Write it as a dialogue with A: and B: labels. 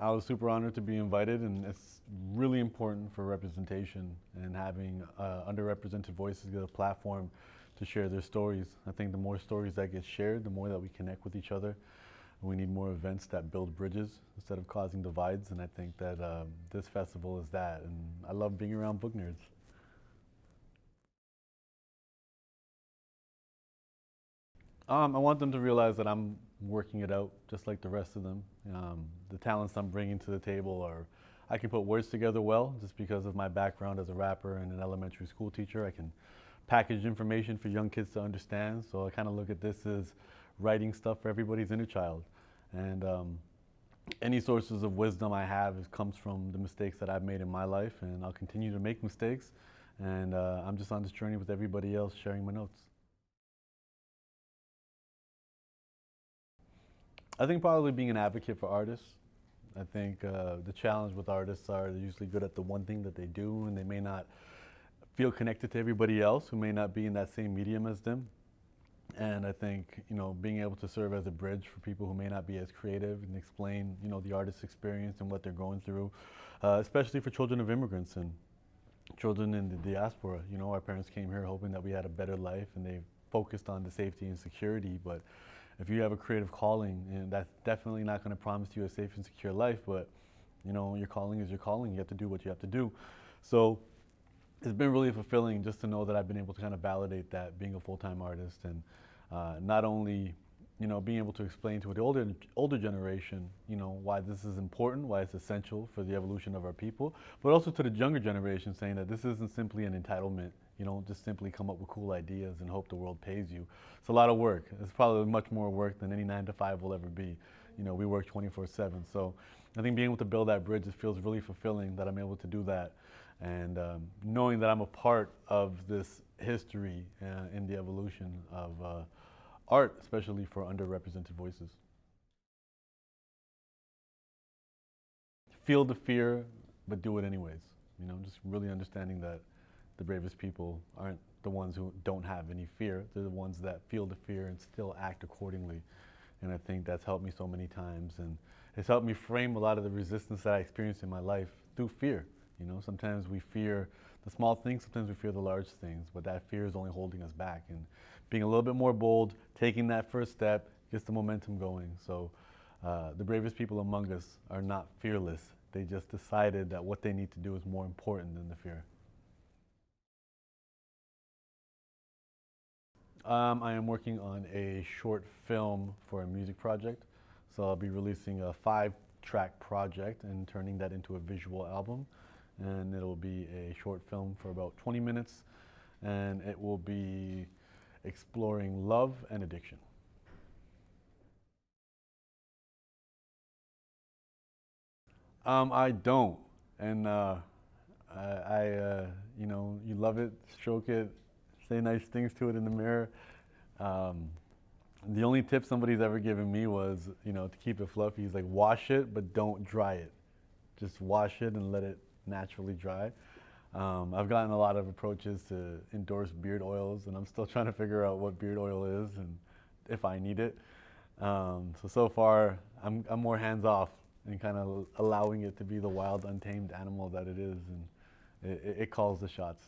A: I was super honored to be invited, and it's really important for representation and having underrepresented voices get a platform to share their stories. I think the more stories that get shared, the more that we connect with each other. We need more events that build bridges instead of causing divides, and I think that this festival is that. And I love being around book nerds. I want them to realize that I'm working it out just like the rest of them. The talents I'm bringing to the table are, I can put words together well just because of my background as a rapper and an elementary school teacher. I can package information for young kids to understand. So I kind of look at this as writing stuff for everybody's inner child. And any sources of wisdom I have comes from the mistakes that I've made in my life, and I'll continue to make mistakes. And I'm just on this journey with everybody else, sharing my notes. I think probably being an advocate for artists. I think the challenge with artists are they're usually good at the one thing that they do, and they may not feel connected to everybody else who may not be in that same medium as them. And I think being able to serve as a bridge for people who may not be as creative and explain the artist's experience and what they're going through, especially for children of immigrants and children in the diaspora. Our parents came here hoping that we had a better life, and they focused on the safety and security. But if you have a creative calling, and that's definitely not going to promise you a safe and secure life, but your calling is your calling. You have to do what you have to do. So it's been really fulfilling just to know that I've been able to kind of validate that being a full-time artist, and not only being able to explain to the older generation why this is important, why it's essential for the evolution of our people, but also to the younger generation saying that this isn't simply an entitlement. You don't just simply come up with cool ideas and hope the world pays you. It's a lot of work. It's probably much more work than any 9 to 5 will ever be. We work 24/7. So I think being able to build that bridge, it feels really fulfilling that I'm able to do that. And knowing that I'm a part of this history in the evolution of art, especially for underrepresented voices. Feel the fear, but do it anyways. Just really understanding that the bravest people aren't the ones who don't have any fear. They're the ones that feel the fear and still act accordingly. And I think that's helped me so many times. And it's helped me frame a lot of the resistance that I experienced in my life through fear. Sometimes we fear the small things, sometimes we fear the large things, but that fear is only holding us back. And being a little bit more bold, taking that first step, gets the momentum going. So the bravest people among us are not fearless. They just decided that what they need to do is more important than the fear. I am working on a short film for a music project. So I'll be releasing a 5-track project and turning that into a visual album. And it'll be a short film for about 20 minutes. And it will be exploring love and addiction. I don't. And you love it, stroke it, say nice things to it in the mirror. Um, the only tip somebody's ever given me was, to keep it fluffy, he's like, wash it, but don't dry it. Just wash it and let it naturally dry. I've gotten a lot of approaches to endorse beard oils, and I'm still trying to figure out what beard oil is and if I need it. So far, I'm more hands off and kind of allowing it to be the wild, untamed animal that it is, and it calls the shots.